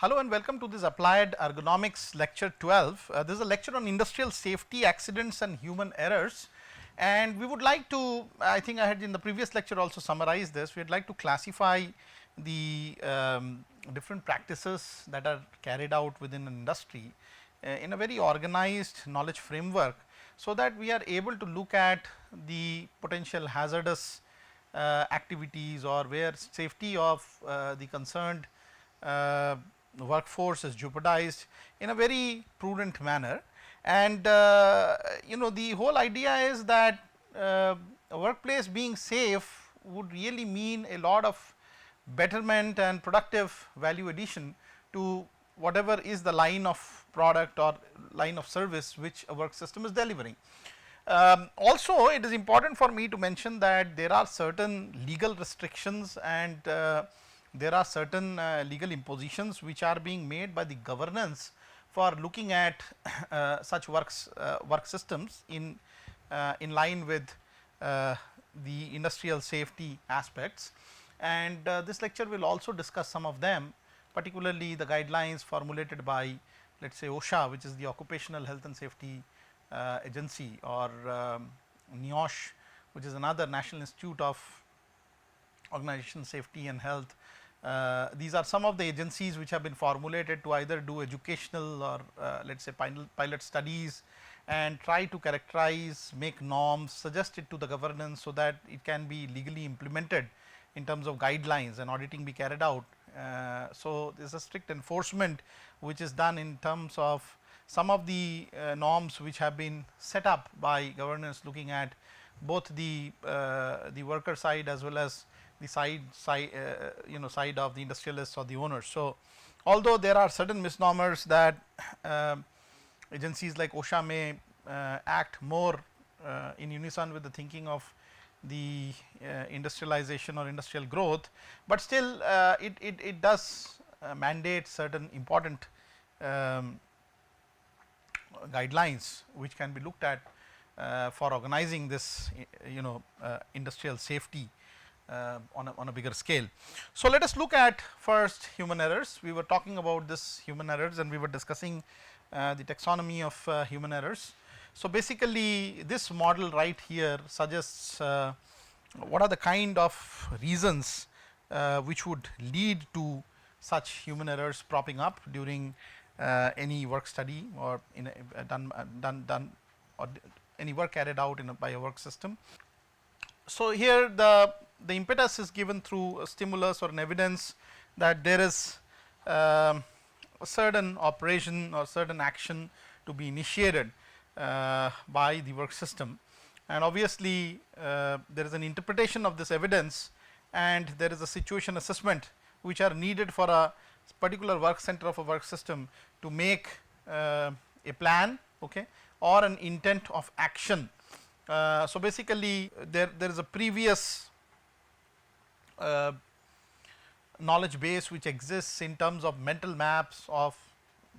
Hello and welcome to this Applied Ergonomics lecture 12. This is a lecture on industrial safety, accidents and human errors, and we would like to, I think I had in the previous lecture also summarized this, we would like to classify the different practices that are carried out within an industry in a very organized knowledge framework, so that we are able to look at the potential hazardous activities or where safety of the concerned workforce is jeopardized in a very prudent manner. And the whole idea is that a workplace being safe would really mean a lot of betterment and productive value addition to whatever is the line of product or line of service which a work system is delivering. Also, it is important for me to mention that there are certain legal restrictions and there are certain legal impositions which are being made by the governance for looking at such work systems in line with the industrial safety aspects, and this lecture will also discuss some of them, particularly the guidelines formulated by, let us say, OSHA, which is the Occupational Health and Safety Agency, or NIOSH, which is another National Institute of Organization Safety and Health. These are some of the agencies which have been formulated to either do educational or let us say pilot studies and try to characterize, make norms, suggest it to the governance so that it can be legally implemented in terms of guidelines and auditing be carried out. So, there is a strict enforcement which is done in terms of some of the norms which have been set up by governance, looking at both the worker side as well as the side of the industrialists or the owners. So, although there are certain misnomers that agencies like OSHA may act more in unison with the thinking of the industrialization or industrial growth, but still it does mandate certain important guidelines which can be looked at for organizing this industrial safety on a bigger scale. So, let us look at first human errors. We were talking about this human errors and we were discussing the taxonomy of human errors. So, basically this model right here suggests what are the kind of reasons which would lead to such human errors propping up during any work study or in done or any work carried out by a work system. So, here the impetus is given through a stimulus or an evidence that there is a certain operation or certain action to be initiated by the work system, and obviously there is an interpretation of this evidence and there is a situation assessment which are needed for a particular work center of a work system to make a plan, okay, or an intent of action. So, basically there is a previous knowledge base which exists in terms of mental maps of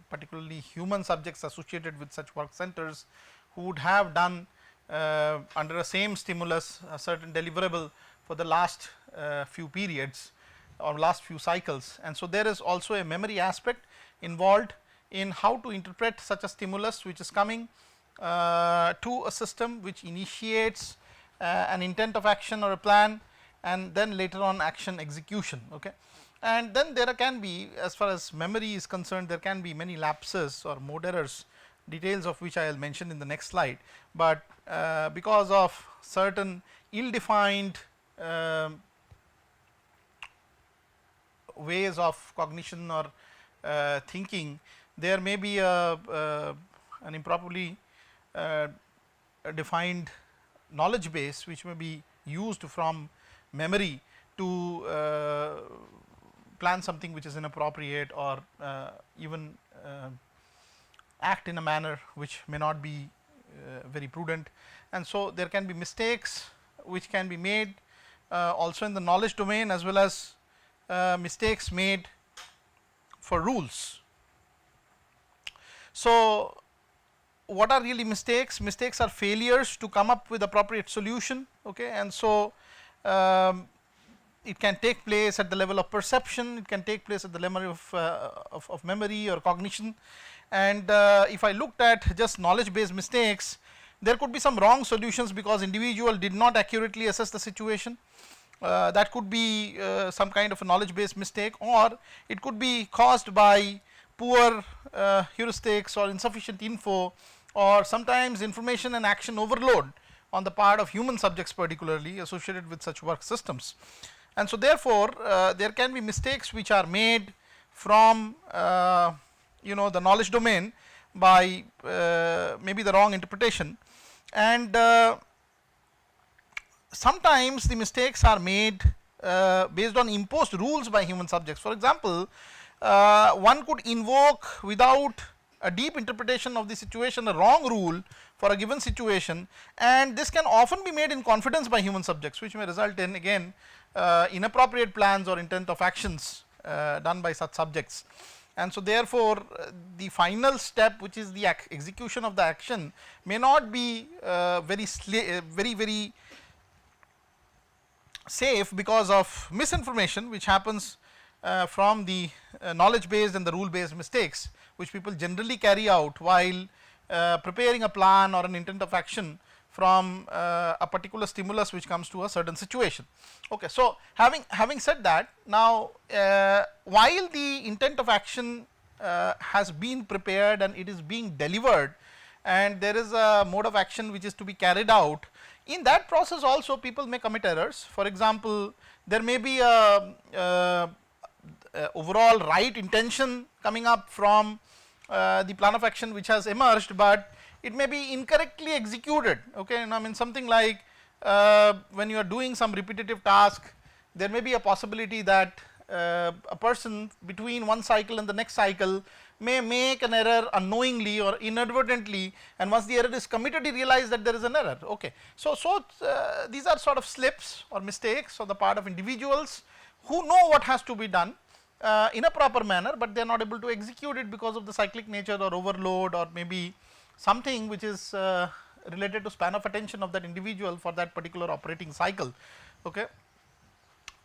particularly human subjects associated with such work centers who would have done under a same stimulus a certain deliverable for the last few periods or last few cycles, and so there is also a memory aspect involved in how to interpret such a stimulus which is coming to a system which initiates an intent of action or a plan, and then later on action execution. Okay. And then there can be, as far as memory is concerned, there can be many lapses or mode errors, details of which I will mention in the next slide, but because of certain ill defined ways of cognition or thinking, there may be an improperly defined knowledge base which may be used from memory to plan something which is inappropriate or even act in a manner which may not be very prudent, and so there can be mistakes which can be made also in the knowledge domain as well as mistakes made for rules. So, what are really mistakes? Mistakes are failures to come up with appropriate solution, okay, and so it can take place at the level of perception, it can take place at the level of memory or cognition. And if I looked at just knowledge based mistakes, there could be some wrong solutions because individual did not accurately assess the situation. That could be some kind of a knowledge based mistake, or it could be caused by poor heuristics or insufficient info, or sometimes information and action overload on the part of human subjects particularly associated with such work systems. And so therefore there can be mistakes which are made from the knowledge domain by maybe the wrong interpretation, and sometimes the mistakes are made based on imposed rules by human subjects. For example, one could invoke without a deep interpretation of the situation a wrong rule for a given situation, and this can often be made in confidence by human subjects, which may result in again inappropriate plans or intent of actions done by such subjects. And so therefore the final step, which is the execution of the action, may not be very safe because of misinformation which happens from the knowledge based and the rule based mistakes which people generally carry out while preparing a plan or an intent of action from a particular stimulus which comes to a certain situation. Okay, so having said that, now while the intent of action has been prepared and it is being delivered, and there is a mode of action which is to be carried out, in that process also people may commit errors. For example, there may be a overall right intention coming up from the plan of action which has emerged, but it may be incorrectly executed. Okay, and I mean something like when you are doing some repetitive task, there may be a possibility that a person between one cycle and the next cycle may make an error unknowingly or inadvertently, and once the error is committed, he realizes that there is an error. Okay, so these are sort of slips or mistakes on the part of individuals who know what has to be done in a proper manner, but they are not able to execute it because of the cyclic nature or overload, or maybe something which is related to span of attention of that individual for that particular operating cycle. Okay,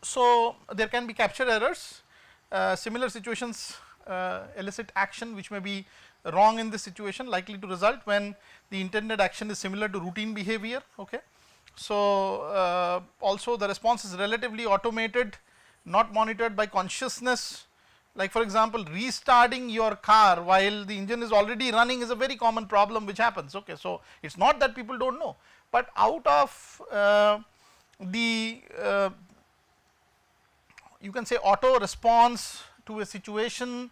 so there can be capture errors. Similar situations elicit action which may be wrong in this situation, likely to result when the intended action is similar to routine behavior. Okay, so also the response is relatively automated, not monitored by consciousness. Like for example, restarting your car while the engine is already running is a very common problem which happens. Okay, so it's not that people don't know, but out of the you can say auto response to a situation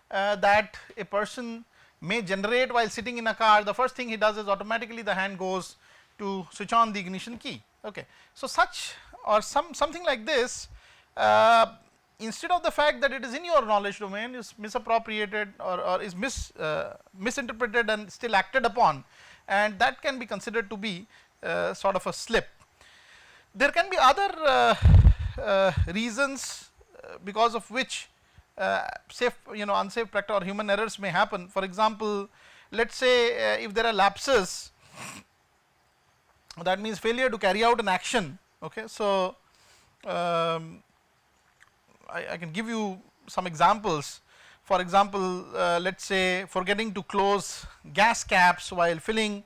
that a person may generate while sitting in a car, the first thing he does is automatically the hand goes to switch on the ignition key. Okay, so such or something like this, instead of the fact that it is in your knowledge domain, is misappropriated or is misinterpreted and still acted upon, and that can be considered to be sort of a slip. There can be other reasons because of which unsafe practice or human errors may happen. For example, let us say if there are lapses, that means failure to carry out an action. Okay, so I can give you some examples. For example, let us say forgetting to close gas caps while filling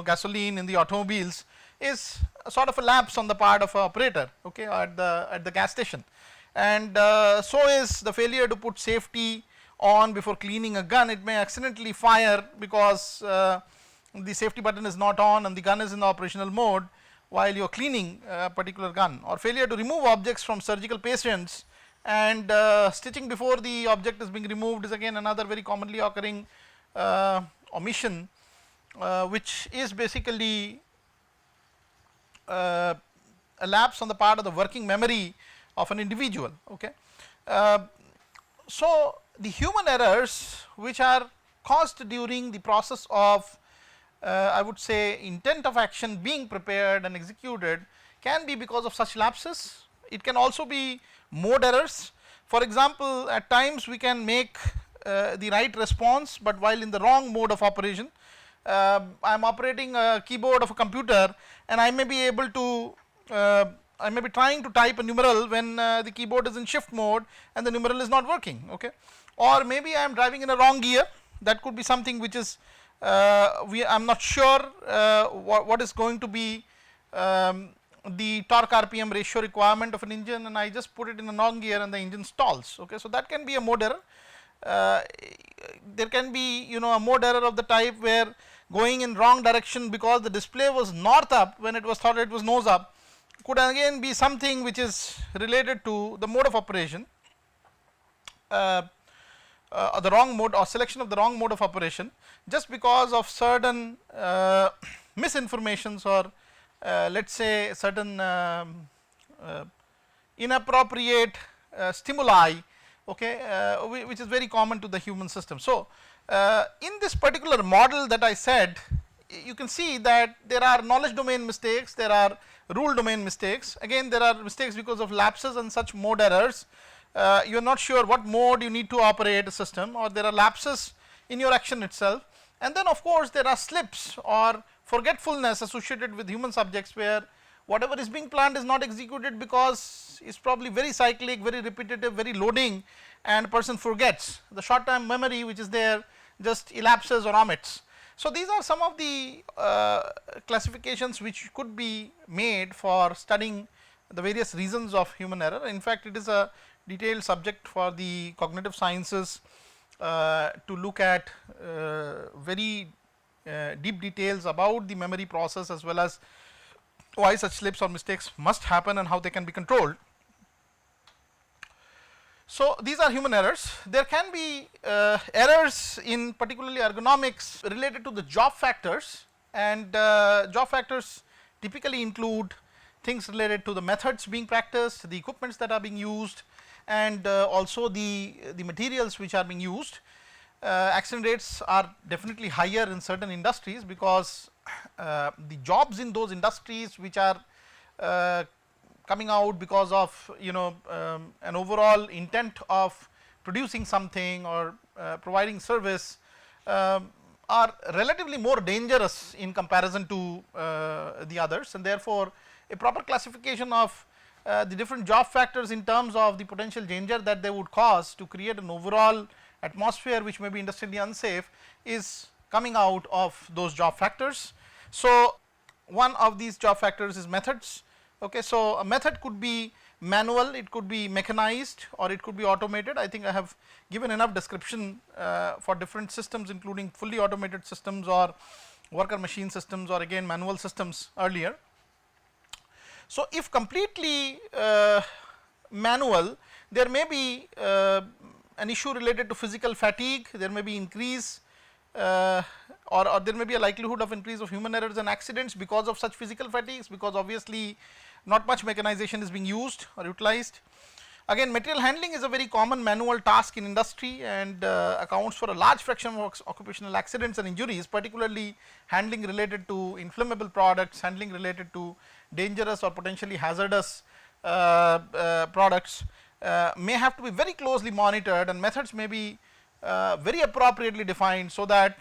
gasoline in the automobiles is a sort of a lapse on the part of an operator, okay, at the gas station. And so is the failure to put safety on before cleaning a gun. It may accidentally fire because the safety button is not on and the gun is in the operational mode while you are cleaning a particular gun. Or failure to remove objects from surgical patients, and stitching before the object is being removed is again another very commonly occurring omission, which is basically a lapse on the part of the working memory of an individual. Okay, so the human errors which are caused during the process of I would say intent of action being prepared and executed can be because of such lapses. It can also be mode errors. For example, at times we can make the right response, but while in the wrong mode of operation. I am operating a keyboard of a computer and I may be able to I may be trying to type a numeral when the keyboard is in shift mode and the numeral is not working, okay. Or maybe I am driving in a wrong gear. That could be something which is I am not sure what is going to be the torque RPM ratio requirement of an engine, and I just put it in a wrong gear and the engine stalls, okay. So that can be a mode error. There can be a mode error of the type where going in wrong direction because the display was north up when it was thought it was nose up, could again be something which is related to the mode of operation, the wrong mode or selection of the wrong mode of operation, just because of certain misinformations or let us say certain inappropriate stimuli, okay, which is very common to the human system. So in this particular model that I said, you can see that there are knowledge domain mistakes, there are rule domain mistakes, again there are mistakes because of lapses and such mode errors. You are not sure what mode you need to operate a system, or there are lapses in your action itself, and then of course there are slips or forgetfulness associated with human subjects, where whatever is being planned is not executed because it's probably very cyclic, very repetitive, very loading, and a person forgets. The short term memory which is there just elapses or omits. So these are some of the classifications which could be made for studying the various reasons of human error. In fact, it is a detailed subject for the cognitive sciences to look at very deep details about the memory process, as well as why such slips or mistakes must happen and how they can be controlled. So these are human errors. There can be errors in particularly ergonomics related to the job factors, and job factors typically include things related to the methods being practiced, the equipments that are being used, and also the materials which are being used. Accident rates are definitely higher in certain industries because the jobs in those industries which are coming out because of an overall intent of producing something or providing service are relatively more dangerous in comparison to the others, and therefore a proper classification of the different job factors in terms of the potential danger that they would cause to create an overall atmosphere which may be industrially unsafe is coming out of those job factors. So one of these job factors is methods, okay. So a method could be manual, it could be mechanized, or it could be automated. I think I have given enough description for different systems, including fully automated systems or worker machine systems, or again manual systems earlier. So if completely manual, there may be an issue related to physical fatigue, there may be increase or there may be a likelihood of increase of human errors and accidents because of such physical fatigues, because obviously not much mechanization is being used or utilized. Again, material handling is a very common manual task in industry and accounts for a large fraction of occupational accidents and injuries, particularly handling related to inflammable products, handling related to dangerous or potentially hazardous products may have to be very closely monitored, and methods may be very appropriately defined so that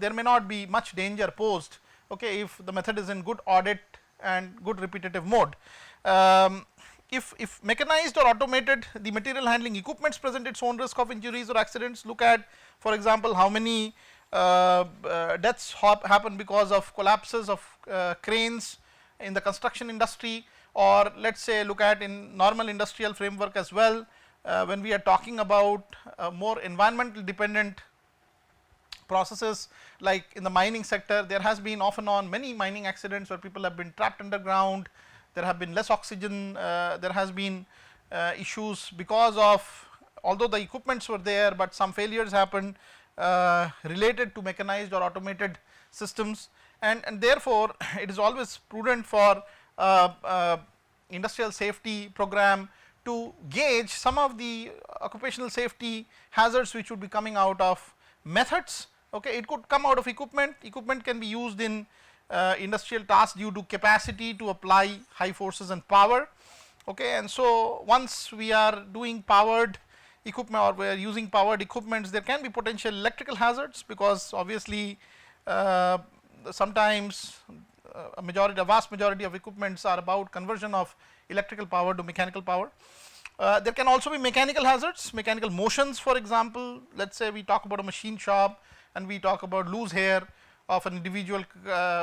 there may not be much danger posed, okay, if the method is in good audit and good repetitive mode. If mechanized or automated, the material handling equipments present its own risk of injuries or accidents. Look at, for example, how many deaths happen because of collapses of cranes in the construction industry, or let us say look at in normal industrial framework as well. When we are talking about more environmental dependent processes like in the mining sector, there has been off and on many mining accidents where people have been trapped underground, there have been less oxygen, there has been issues because of, although the equipments were there, but some failures happened related to mechanized or automated systems, and therefore it is always prudent for industrial safety program to gauge some of the occupational safety hazards which would be coming out of methods, okay. It could come out of equipment can be used in industrial tasks due to capacity to apply high forces and power, okay. And so once we are doing powered equipment or we are using powered equipments, there can be potential electrical hazards, because obviously sometimes a vast majority of equipments are about conversion of electrical power to mechanical power. There can also be mechanical hazards, mechanical motions, for example. Let's say we talk about a machine shop and we talk about loose hair of an individual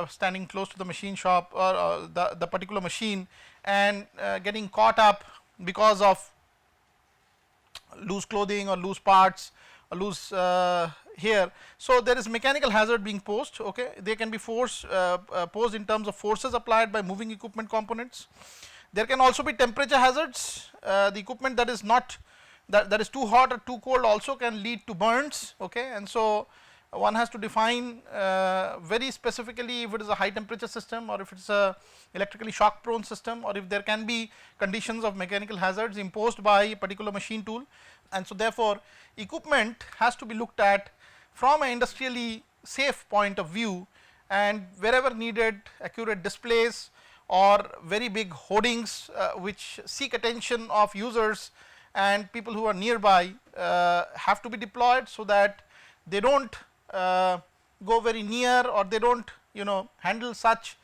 standing close to the machine shop or the particular machine and getting caught up because of loose clothing or loose parts or loose hair. So there is mechanical hazard being posed. Okay, they can be posed in terms of forces applied by moving equipment components. There can also be temperature hazards. The equipment that is not that is too hot or too cold also can lead to burns. Okay, and so one has to define very specifically if it is a high temperature system or if it is a electrically shock prone system, or if there can be conditions of mechanical hazards imposed by a particular machine tool. And so therefore equipment has to be looked at from an industrially safe point of view, and wherever needed accurate displays or very big hoardings which seek attention of users and people who are nearby have to be deployed, so that they don't go very near or they don't handle such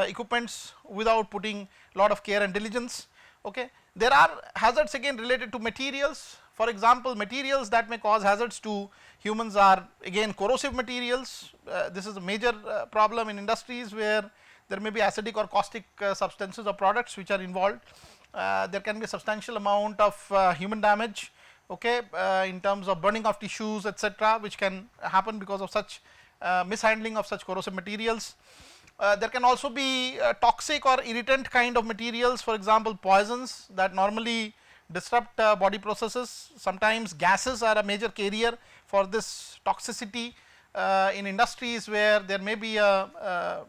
equipments without putting a lot of care and diligence. Okay. There are hazards again related to materials. For example, materials that may cause hazards to humans are again corrosive materials. This is a major problem in industries where there may be acidic or caustic substances or products which are involved. There can be a substantial amount of human damage, okay, in terms of burning of tissues, etc., which can happen because of such mishandling of such corrosive materials. There can also be toxic or irritant kind of materials, for example poisons that normally disrupt body processes. Sometimes gases are a major carrier for this toxicity in industries where there may be a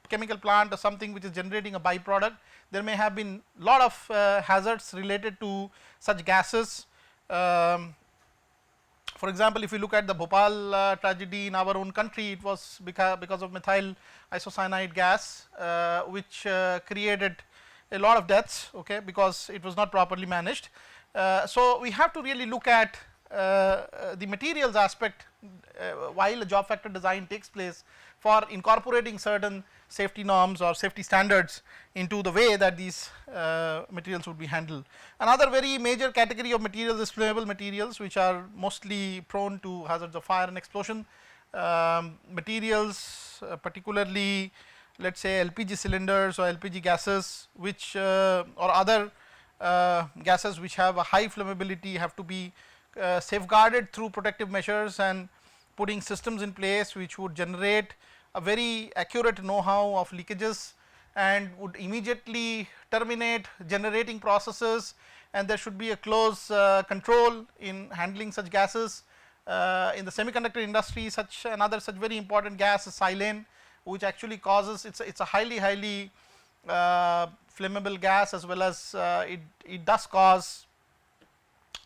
chemical plant or something which is generating a byproduct. There may have been lot of hazards related to such gases. For example, if you look at the Bhopal tragedy in our own country, it was because of methyl isocyanide gas which created a lot of deaths, okay, because it was not properly managed. So we have to really look at the materials aspect while a job factor design takes place for incorporating certain safety norms or safety standards into the way that these materials would be handled. Another very major category of materials is flammable materials, which are mostly prone to hazards of fire and explosion. Materials particularly, let us say LPG cylinders or LPG gases, which or other gases which have a high flammability, have to be safeguarded through protective measures and putting systems in place which would generate a very accurate know-how of leakages and would immediately terminate generating processes, and there should be a close control in handling such gases. In the semiconductor industry, such very important gas is silane, which actually causes, it's a highly flammable gas, as well as it does cause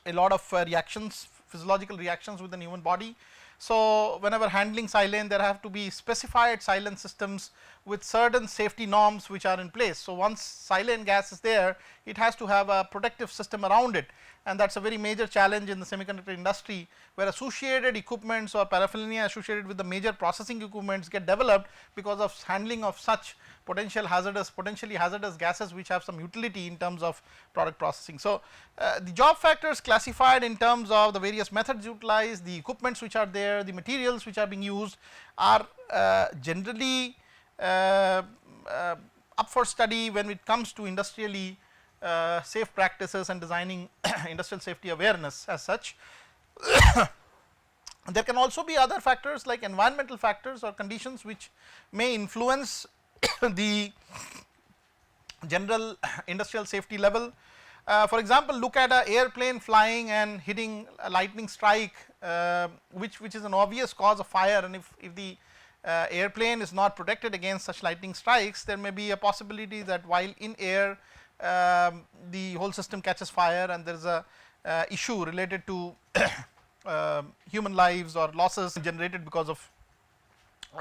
a lot of reactions, physiological reactions within human body. So whenever handling silane, there have to be specified silane systems with certain safety norms which are in place. So once silane gas is there, it has to have a protective system around it, and that's a very major challenge in the semiconductor industry, where associated equipments or paraphernalia associated with the major processing equipments get developed because of handling of such potentially hazardous gases which have some utility in terms of product processing. So the job factors classified in terms of the various methods utilized, the equipments which are there, the materials which are being used are generally up for study when it comes to industrially safe practices and designing industrial safety awareness as such. There can also be other factors like environmental factors or conditions which may influence the general industrial safety level. For example, look at an airplane flying and hitting a lightning strike, which is an obvious cause of fire, and if the airplane is not protected against such lightning strikes, there may be a possibility that while in air the whole system catches fire and there is a issue related to human lives or losses generated because of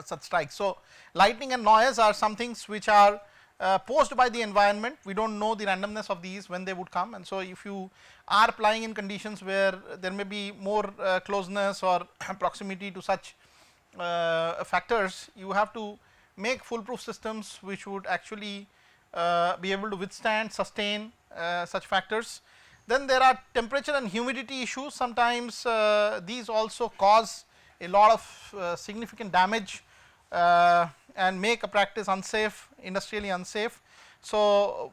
such strikes. So lightning and noise are some things which are posed by the environment. We don't know the randomness of these when they would come, and so if you are flying in conditions where there may be more closeness or proximity to such factors, you have to make foolproof systems which would actually be able to withstand, sustain such factors. Then there are temperature and humidity issues. Sometimes these also cause a lot of significant damage and make a practice unsafe, industrially unsafe. So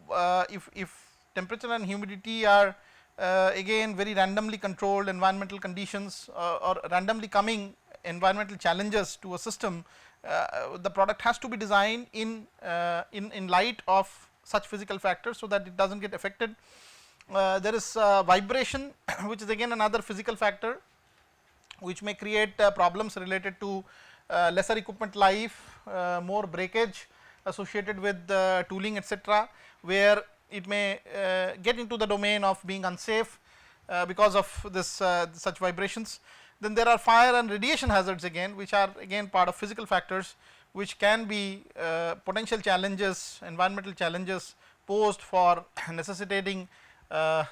if temperature and humidity are again very randomly controlled environmental conditions or randomly coming environmental challenges to a system, the product has to be designed in light of such physical factors, so that it does not get affected. There is vibration which is again another physical factor which may create problems related to lesser equipment life, more breakage associated with tooling, etc., where it may get into the domain of being unsafe because of this such vibrations. Then there are fire and radiation hazards again, which are again part of physical factors, which can be potential challenges, environmental challenges posed for necessitating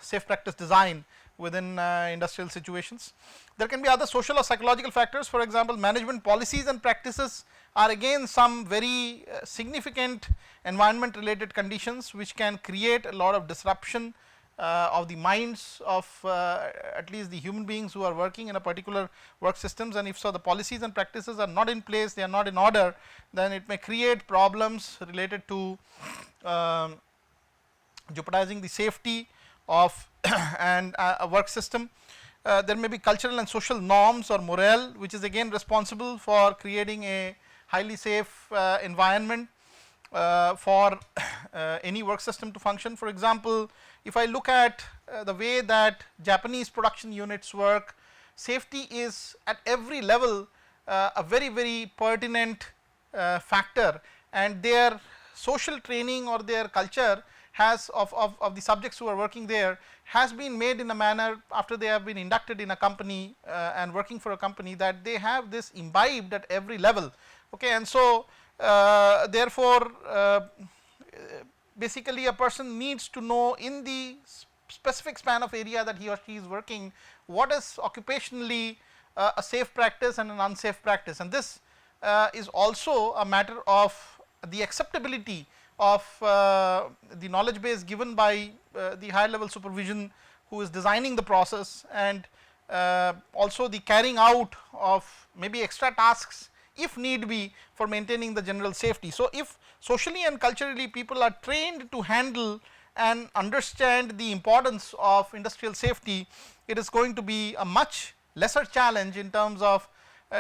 safe practice design within industrial situations. There can be other social or psychological factors. For example, management policies and practices are again some very significant environment related conditions which can create a lot of disruption of the minds of at least the human beings who are working in a particular work systems, and if so the policies and practices are not in place, they are not in order, then it may create problems related to jeopardizing the safety of and a work system. There may be cultural and social norms or morale which is again responsible for creating a highly safe environment for any work system to function. For example, if I look at the way that Japanese production units work, safety is at every level a very pertinent factor, and their social training or their culture has of the subjects who are working there has been made in a manner after they have been inducted in a company and working for a company, that they have this imbibed at every level. Okay, and so therefore basically a person needs to know in the specific span of area that he or she is working what is occupationally a safe practice and an unsafe practice, and this is also a matter of the acceptability of the knowledge base given by the higher level supervision who is designing the process, and also the carrying out of maybe extra tasks if need be for maintaining the general safety. So if socially and culturally people are trained to handle and understand the importance of industrial safety, it is going to be a much lesser challenge in terms of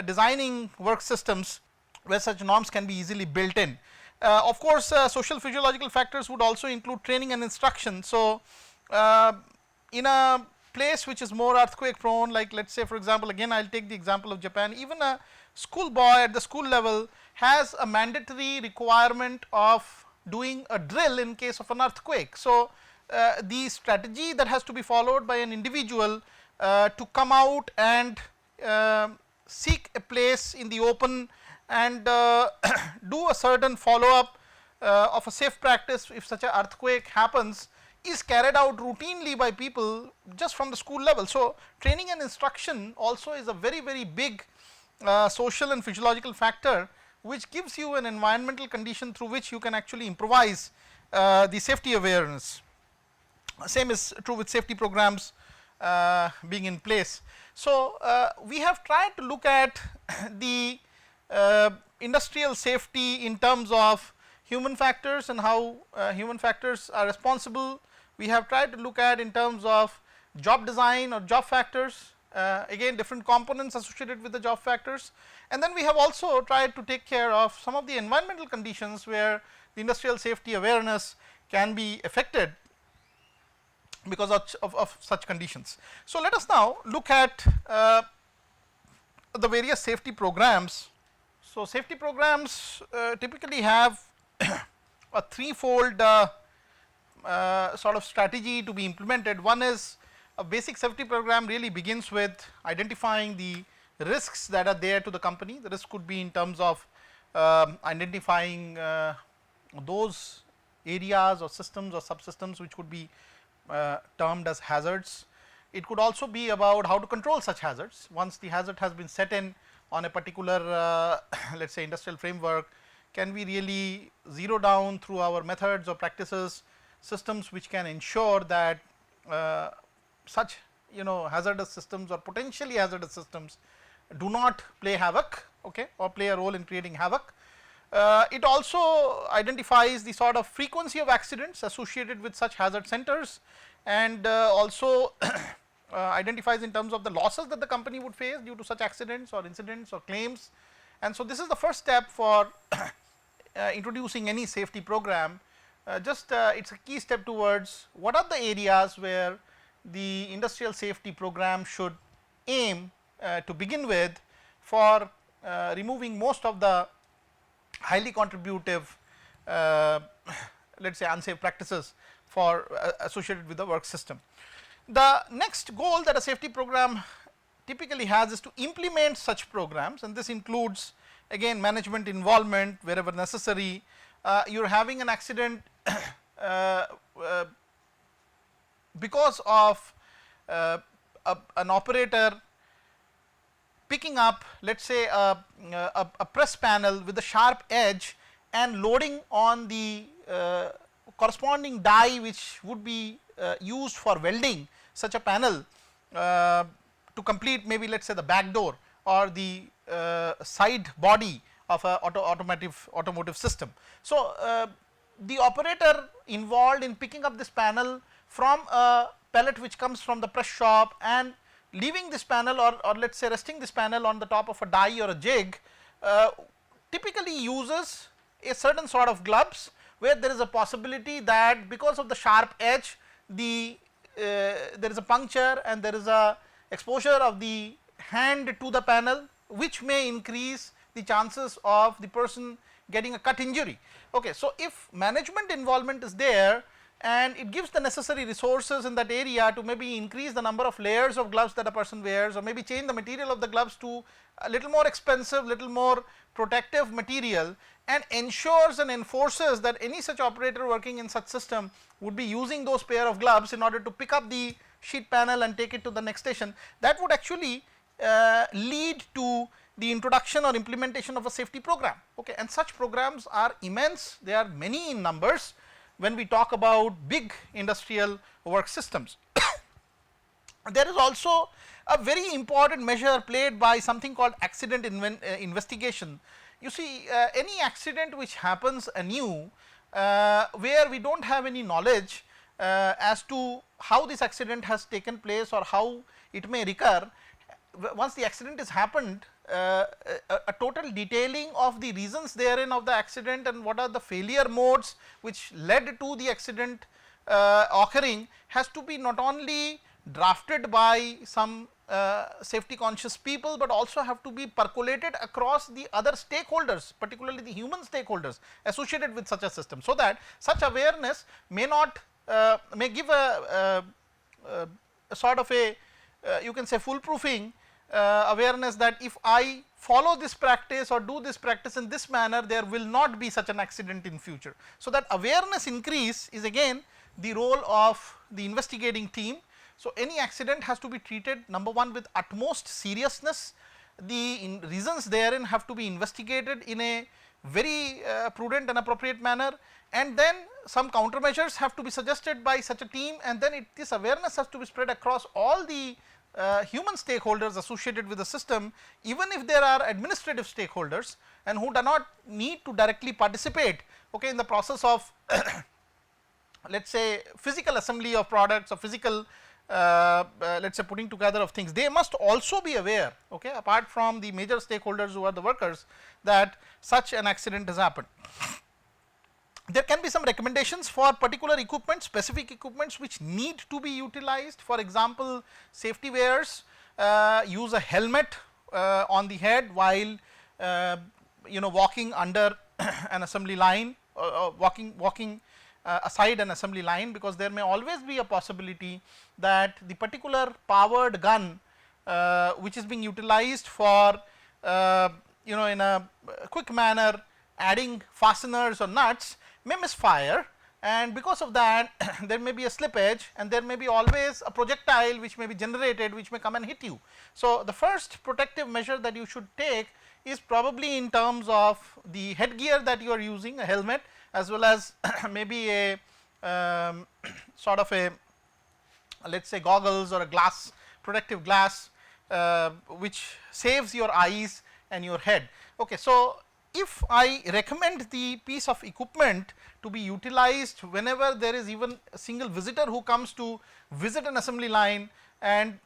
designing work systems where such norms can be easily built in. Of course, social physiological factors would also include training and instruction. So in a place which is more earthquake prone, like let us say for example, again I will take the example of Japan, even a school boy at the school level has a mandatory requirement of doing a drill in case of an earthquake. So the strategy that has to be followed by an individual to come out and seek a place in the open and do a certain follow up of a safe practice if such an earthquake happens is carried out routinely by people just from the school level. So training and instruction also is a very big social and physiological factor which gives you an environmental condition through which you can actually improvise the safety awareness. Same is true with safety programs being in place. So we have tried to look at the industrial safety in terms of human factors and how human factors are responsible. We have tried to look at in terms of job design or job factors, again different components associated with the job factors, and then we have also tried to take care of some of the environmental conditions where the industrial safety awareness can be affected because of such conditions. So let us now look at the various safety programs. So safety programs typically have a threefold sort of strategy to be implemented. One is a basic safety program really begins with identifying the risks that are there to the company. The risk could be in terms of identifying those areas or systems or subsystems which could be termed as hazards. It could also be about how to control such hazards. Once the hazard has been set in on a particular let us say industrial framework, can we really zero down through our methods or practices systems which can ensure that such hazardous systems or potentially hazardous systems do not play havoc, okay, or play a role in creating havoc. It also identifies the sort of frequency of accidents associated with such hazard centers, and also identifies in terms of the losses that the company would face due to such accidents or incidents or claims. And so, this is the first step for introducing any safety program. It is a key step towards what are the areas where the industrial safety program should aim to begin with for removing most of the highly contributive let us say unsafe practices for associated with the work system. The next goal that a safety program typically has is to implement such programs, and this includes again management involvement wherever necessary. You are having an accident because of an operator picking up, let us say a press panel with a sharp edge and loading on the corresponding die which would be used for welding such a panel to complete maybe let us say the back door or the side body of a automotive system. So, the operator involved in picking up this panel from a pellet which comes from the press shop and leaving this panel or let us say resting this panel on the top of a die or a jig typically uses a certain sort of gloves where there is a possibility that because of the sharp edge there is a puncture and there is a exposure of the hand to the panel which may increase the chances of the person getting a cut injury. Okay, so, if management involvement is there and it gives the necessary resources in that area to maybe increase the number of layers of gloves that a person wears or maybe change the material of the gloves to a little more expensive, little more protective material, and ensures and enforces that any such operator working in such system would be using those pair of gloves in order to pick up the sheet panel and take it to the next station, that would actually lead to the introduction or implementation of a safety program, okay. And such programs are immense, they are many in numbers when we talk about big industrial work systems. There is also a very important measure played by something called accident investigation. You see, any accident which happens anew where we do not have any knowledge as to how this accident has taken place or how it may recur, once the accident has happened, a total detailing of the reasons therein of the accident and what are the failure modes which led to the accident occurring has to be not only drafted by some safety conscious people, but also have to be percolated across the other stakeholders, particularly the human stakeholders associated with such a system, so that such awareness may not may give a sort of a you can say foolproofing awareness that if I follow this practice or do this practice in this manner, there will not be such an accident in future. So, that awareness increase is again the role of the investigating team. So, any accident has to be treated number one with utmost seriousness, the reasons therein have to be investigated in a very prudent and appropriate manner, and then some countermeasures have to be suggested by such a team, and then this awareness has to be spread across all the human stakeholders associated with the system, even if there are administrative stakeholders and who do not need to directly participate, okay, in the process of let us say physical assembly of products or physical let us say putting together of things. They must also be aware, okay, apart from the major stakeholders who are the workers, that such an accident has happened. There can be some recommendations for particular equipment, specific equipments which need to be utilized. For example, safety wears, use a helmet on the head while walking under an assembly line, walking aside an assembly line, because there may always be a possibility that the particular powered gun which is being utilized for in a quick manner adding fasteners or nuts may misfire, and because of that there may be a slippage and there may be always a projectile which may be generated which may come and hit you. So, the first protective measure that you should take is probably in terms of the headgear that you are using, a helmet, as well as maybe a sort of a, let us say, goggles or a glass, protective glass, which saves your eyes and your head. Okay, so if I recommend the piece of equipment to be utilized whenever there is even a single visitor who comes to visit an assembly line and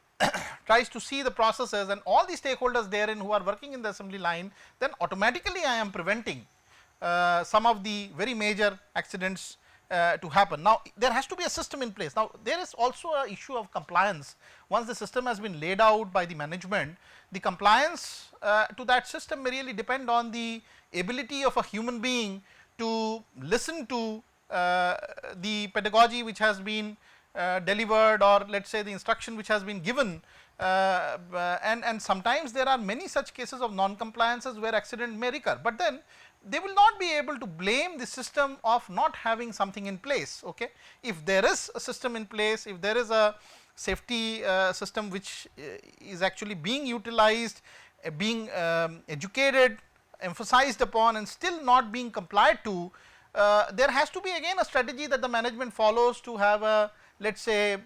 tries to see the processes and all the stakeholders therein who are working in the assembly line, then automatically I am preventing some of the very major accidents to happen. Now, there has to be a system in place. Now, there is also an issue of compliance. Once the system has been laid out by the management, the compliance to that system may really depend on the ability of a human being to listen to the pedagogy which has been delivered, or let us say the instruction which has been given, and sometimes there are many such cases of non-compliances where accident may recur, but then they will not be able to blame the system of not having something in place. Okay. If there is a system in place, if there is a safety system which is actually being utilized, being educated, emphasized upon, and still not being complied to, there has to be again a strategy that the management follows to have a, let us say,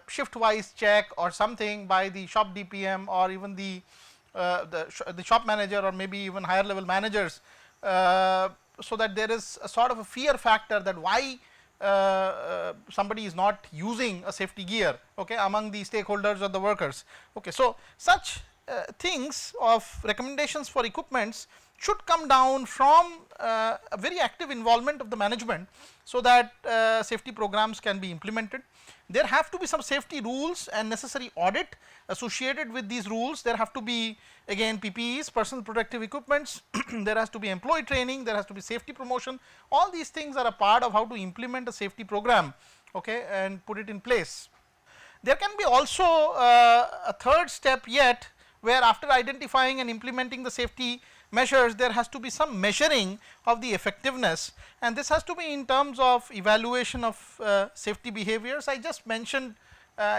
shift wise check or something by the shop DPM or even the shop manager or maybe even higher level managers, so that there is a sort of a fear factor that why somebody is not using a safety gear, okay, among the stakeholders or the workers. Okay, so such things of recommendations for equipments should come down from a very active involvement of the management, so that safety programs can be implemented. There have to be some safety rules and necessary audit associated with these rules. There have to be again PPEs, personal protective equipments, there has to be employee training, there has to be safety promotion. All these things are a part of how to implement a safety program, okay, and put it in place. There can be also a third step yet, where after identifying and implementing the safety measures, there has to be some measuring of the effectiveness, and this has to be in terms of evaluation of safety behaviors. I just mentioned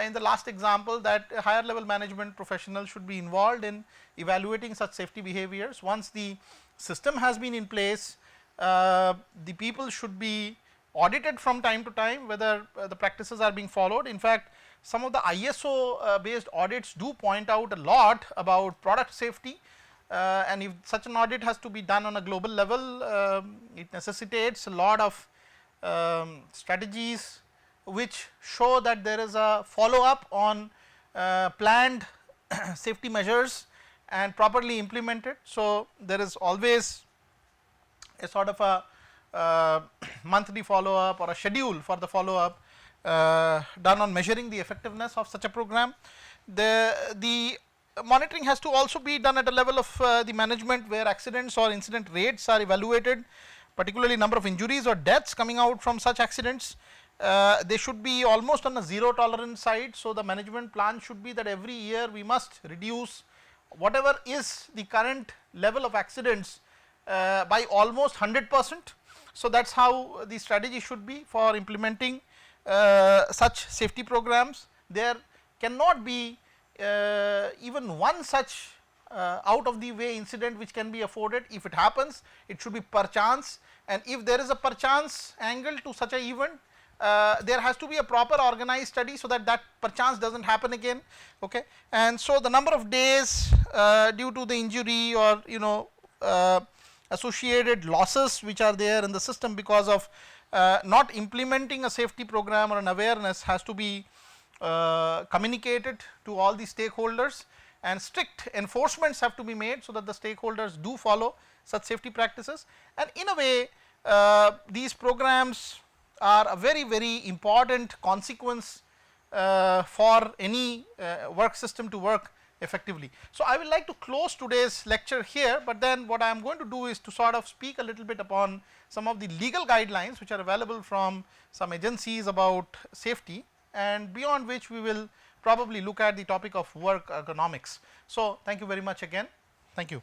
in the last example that a higher level management professional should be involved in evaluating such safety behaviors. Once the system has been in place, the people should be audited from time to time whether the practices are being followed. In fact, some of the ISO based audits do point out a lot about product safety, and if such an audit has to be done on a global level, it necessitates a lot of strategies which show that there is a follow up on planned safety measures and properly implemented. So, there is always a sort of a monthly follow up or a schedule for the follow up done on measuring the effectiveness of such a program. The monitoring has to also be done at a level of the management, where accidents or incident rates are evaluated, particularly number of injuries or deaths coming out from such accidents. They should be almost on a zero tolerance side. So, the management plan should be that every year we must reduce whatever is the current level of accidents by almost 100%. So, that is how the strategy should be for implementing such safety programs. There cannot be even one such out of the way incident which can be afforded. If it happens, it should be per chance, and if there is a per chance angle to such a event, there has to be a proper organized study so that that per chance does not happen again. Okay. And so, the number of days due to the injury or associated losses which are there in the system because of not implementing a safety program or an awareness has to be communicated to all the stakeholders, and strict enforcements have to be made so that the stakeholders do follow such safety practices. And in a way, these programs are a very, very important consequence for any work system to work effectively. So, I would like to close today's lecture here, but then what I am going to do is to sort of speak a little bit upon some of the legal guidelines which are available from some agencies about safety, and beyond which we will probably look at the topic of work ergonomics. So, thank you very much again. Thank you.